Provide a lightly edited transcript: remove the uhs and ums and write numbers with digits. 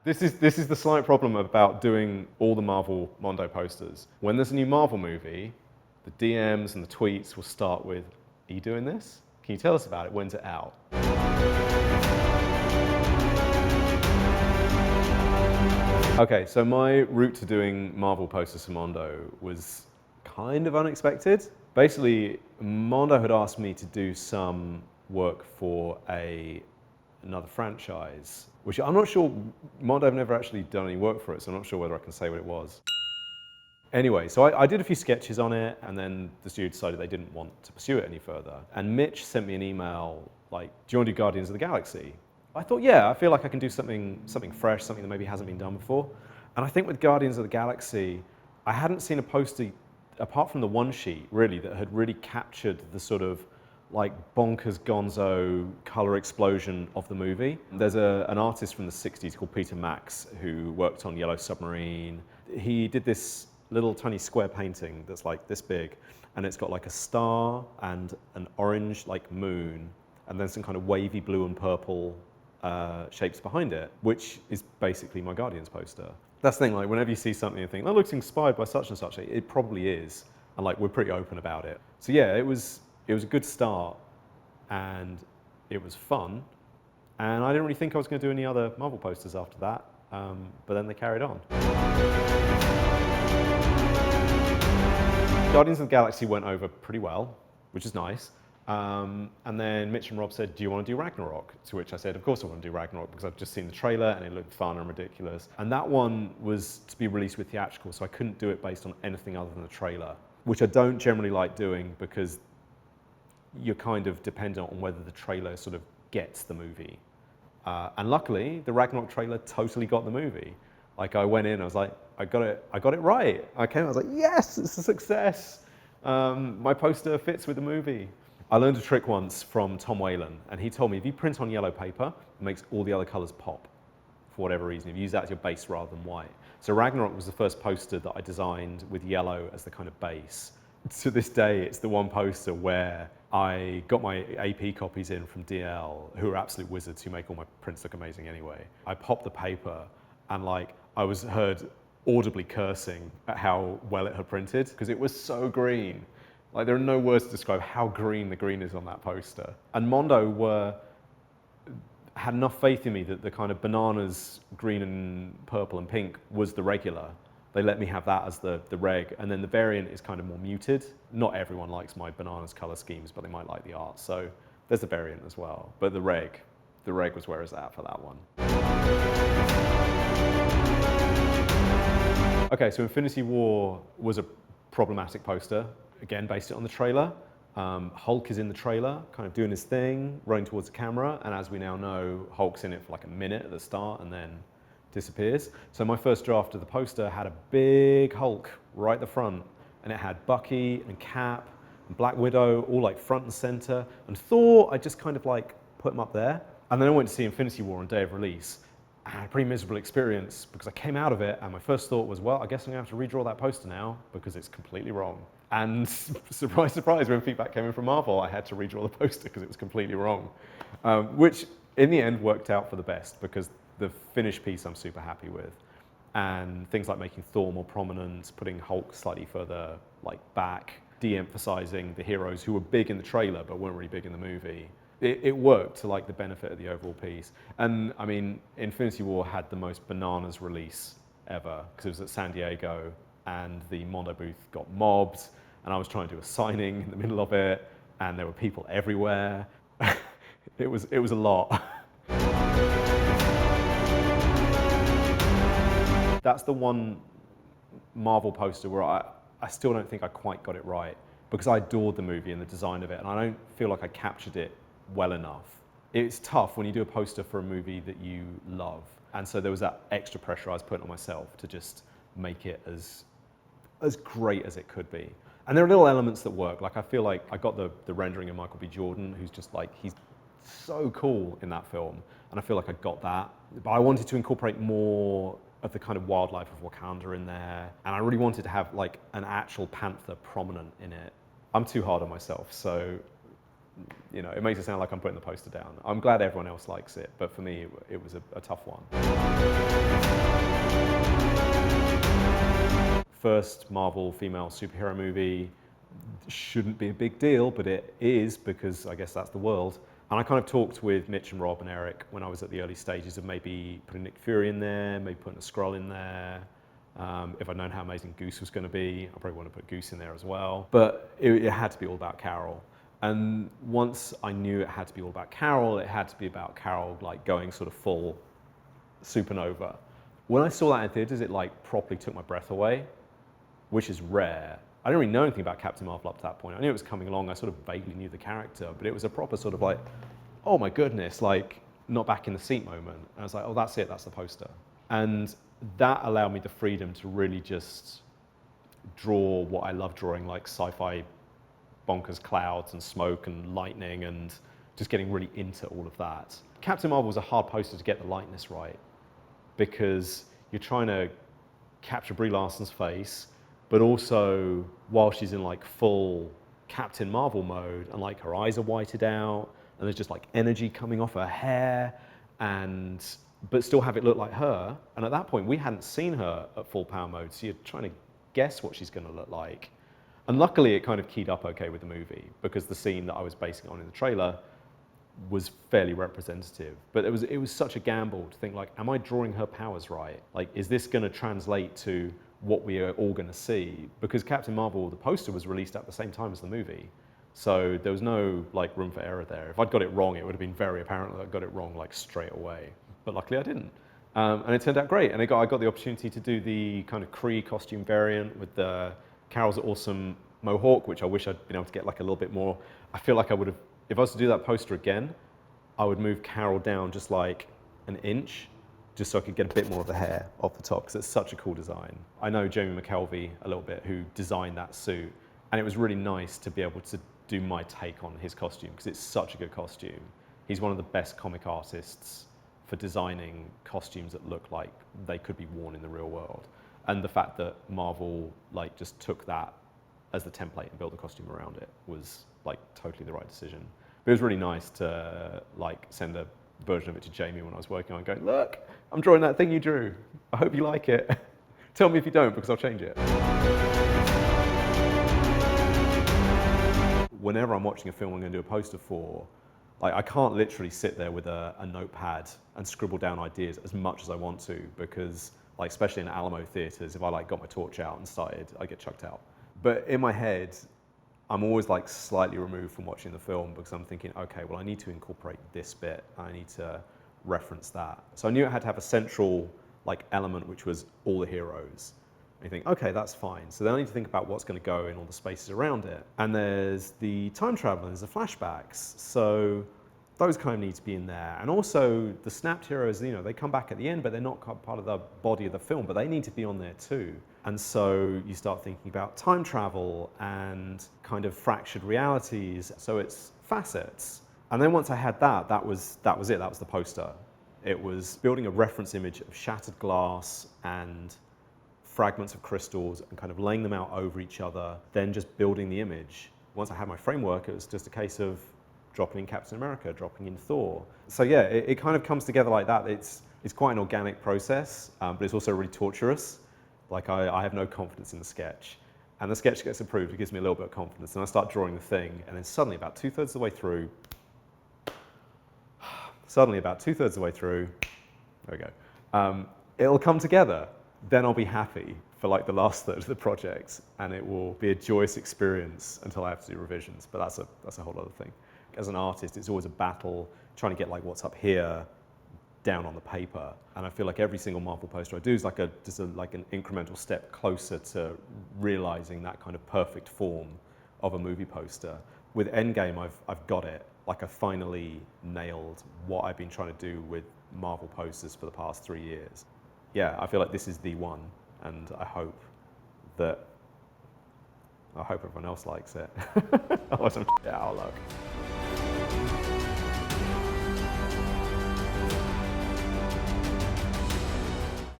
This is the slight problem about doing all the Marvel Mondo posters. When there's a new Marvel movie, the DMs and the tweets will start with, "Are you doing this? Can you tell us about it? When's it out?" Okay, so my route to doing Marvel posters for Mondo was kind of unexpected. Basically, Mondo had asked me to do some work for another franchise, which I'm not sure, Mondo have never actually done any work for it, so I'm not sure whether I can say what it was. Anyway, so I did a few sketches on it, and then the studio decided they didn't want to pursue it any further. And Mitch sent me an email like, "Do you want to do Guardians of the Galaxy?" I thought, yeah, I feel like I can do something fresh, something that maybe hasn't been done before. And I think with Guardians of the Galaxy, I hadn't seen a poster, apart from the one sheet, really, that had really captured the sort of like bonkers gonzo color explosion of the movie. There's an artist from the 60s called Peter Max who worked on Yellow Submarine. He did this little tiny square painting that's like this big, and it's got like a star and an orange like moon, and then some kind of wavy blue and purple shapes behind it, which is basically my Guardians poster. That's the thing, like whenever you see something and think, that looks inspired by such and such, it probably is, and like we're pretty open about it. So yeah, it was a good start, and it was fun, and I didn't really think I was going to do any other Marvel posters after that, but then they carried on. Guardians of the Galaxy went over pretty well, which is nice. And then Mitch and Rob said, "Do you want to do Ragnarok?" To which I said, "Of course I want to do Ragnarok, because I've just seen the trailer and it looked fun and ridiculous." And that one was to be released with theatrical, so I couldn't do it based on anything other than the trailer, which I don't generally like doing, because you're kind of dependent on whether the trailer sort of gets the movie. And luckily, the Ragnarok trailer totally got the movie. Like I went in, I was like, I got it right. I came out, I was like, yes, it's a success. My poster fits with the movie. I learned a trick once from Tom Whalen, and he told me if you print on yellow paper, it makes all the other colors pop for whatever reason. If you use that as your base rather than white. So Ragnarok was the first poster that I designed with yellow as the kind of base. To this day, it's the one poster where I got my AP copies in from DL, who are absolute wizards who make all my prints look amazing anyway. I popped the paper, and like I was heard audibly cursing at how well it had printed, because it was so green. Like there are no words to describe how green the green is on that poster. And Mondo had enough faith in me that the kind of bananas, green and purple and pink, was the regular. They let me have that as the reg, and then the variant is kind of more muted. Not everyone likes my bananas color schemes, but they might like the art. So there's a variant as well. But the reg was where it's at for that one. Okay, so Infinity War was a problematic poster. Again, based it on the trailer. Hulk is in the trailer, kind of doing his thing, running towards the camera, and as we now know, Hulk's in it for like a minute at the start and then disappears. So my first draft of the poster had a big Hulk right at the front, and it had Bucky and Cap and Black Widow all like front and center, and Thor, I just kind of like put them up there. And then I went to see Infinity War on day of release, and I had a pretty miserable experience because I came out of it and my first thought was, well, I guess I'm gonna have to redraw that poster now because it's completely wrong. And surprise, surprise, when feedback came in from Marvel, I had to redraw the poster because it was completely wrong, which in the end worked out for the best, because the finished piece I'm super happy with. And things like making Thor more prominent, putting Hulk slightly further like back, de-emphasizing the heroes who were big in the trailer but weren't really big in the movie. It worked to like the benefit of the overall piece. And I mean, Infinity War had the most bananas release ever, because it was at San Diego and the Mondo booth got mobbed, and I was trying to do a signing in the middle of it, and there were people everywhere. It was a lot. That's the one Marvel poster where I still don't think I quite got it right, because I adored the movie and the design of it, and I don't feel like I captured it well enough. It's tough when you do a poster for a movie that you love, and so there was that extra pressure I was putting on myself to just make it as great as it could be. And there are little elements that work. Like I feel like I got the rendering of Michael B. Jordan, who's just like, he's so cool in that film, and I feel like I got that. But I wanted to incorporate more of the kind of wildlife of Wakanda in there, and I really wanted to have like an actual panther prominent in it. I'm too hard on myself, so you know, it makes it sound like I'm putting the poster down. I'm glad everyone else likes it, but for me, it was a tough one. first Marvel female superhero movie. Shouldn't be a big deal, but it is, because I guess that's the world. And I kind of talked with Mitch and Rob and Eric when I was at the early stages of maybe putting Nick Fury in there, maybe putting a Skrull in there. If I'd known how amazing Goose was going to be, I probably want to put Goose in there as well. But it had to be all about Carol. And once I knew it had to be all about Carol, it had to be about Carol like going sort of full supernova. When I saw that in theaters, it like properly took my breath away, which is rare. I didn't really know anything about Captain Marvel up to that point. I knew it was coming along. I sort of vaguely knew the character, but it was a proper sort of like, oh my goodness, like not back in the seat moment. And I was like, oh, that's it, that's the poster. And that allowed me the freedom to really just draw what I love drawing, like sci-fi bonkers clouds and smoke and lightning, and just getting really into all of that. Captain Marvel was a hard poster to get the lightness right, because you're trying to capture Brie Larson's face, but also while she's in like full Captain Marvel mode, and like her eyes are whited out, and there's just like energy coming off her hair, but still have it look like her. And at that point, we hadn't seen her at full power mode, so you're trying to guess what she's going to look like. And luckily, it kind of keyed up okay with the movie, because the scene that I was basing it on in the trailer was fairly representative. But it was such a gamble to think like, am I drawing her powers right? Like, is this going to translate to what we are all going to see? Because Captain Marvel, the poster, was released at the same time as the movie. So there was no like room for error there. If I'd got it wrong, it would have been very apparent that I got it wrong like straight away. But luckily I didn't. And it turned out great. And I got the opportunity to do the kind of Kree costume variant with the Carol's awesome mohawk, which I wish I'd been able to get like a little bit more. I feel like I would have, if I was to do that poster again, I would move Carol down just like an inch, just so I could get a bit more of the hair off the top, because it's such a cool design. I know Jamie McKelvey a little bit, who designed that suit, and it was really nice to be able to do my take on his costume, because it's such a good costume. He's one of the best comic artists for designing costumes that look like they could be worn in the real world. And the fact that Marvel like just took that as the template and built a costume around it was like totally the right decision. But it was really nice to like send a version of it to Jamie when I was working on it, going, look, I'm drawing that thing you drew. I hope you like it. Tell me if you don't, because I'll change it. Whenever I'm watching a film I'm going to do a poster for, like I can't literally sit there with a notepad and scribble down ideas as much as I want to, because like especially in Alamo theaters, if I like got my torch out and started, I get chucked out. But in my head, I'm always like slightly removed from watching the film, because I'm thinking, okay, well I need to incorporate this bit, I need to reference that. So I knew it had to have a central like element, which was all the heroes. And you think, okay, that's fine. So then I need to think about what's going to go in all the spaces around it. And there's the time travel, and there's the flashbacks. So those kind of need to be in there. And also the snapped heroes, you know, they come back at the end, but they're not part of the body of the film, but they need to be on there too. And so you start thinking about time travel and kind of fractured realities. So it's facets. And then once I had that, that was it. That was the poster. It was building a reference image of shattered glass and fragments of crystals and kind of laying them out over each other, then just building the image. Once I had my framework, it was just a case of dropping in Captain America, dropping in Thor. So yeah, it kind of comes together like that. It's quite an organic process, but it's also really torturous. Like I have no confidence in the sketch. And the sketch gets approved, it gives me a little bit of confidence, and I start drawing the thing, and then suddenly about 2/3 of the way through, there we go, it'll come together. Then I'll be happy for like the last third of the project, and it will be a joyous experience until I have to do revisions, but that's a whole other thing. As an artist, it's always a battle trying to get like what's up here down on the paper, and I feel like every single Marvel poster I do is like an incremental step closer to realizing that kind of perfect form of a movie poster. With Endgame, I've got it. Like I finally nailed what I've been trying to do with Marvel posters for the past 3 years. Yeah, I feel like this is the one, and I hope everyone else likes it. Otherwise I'm out of luck.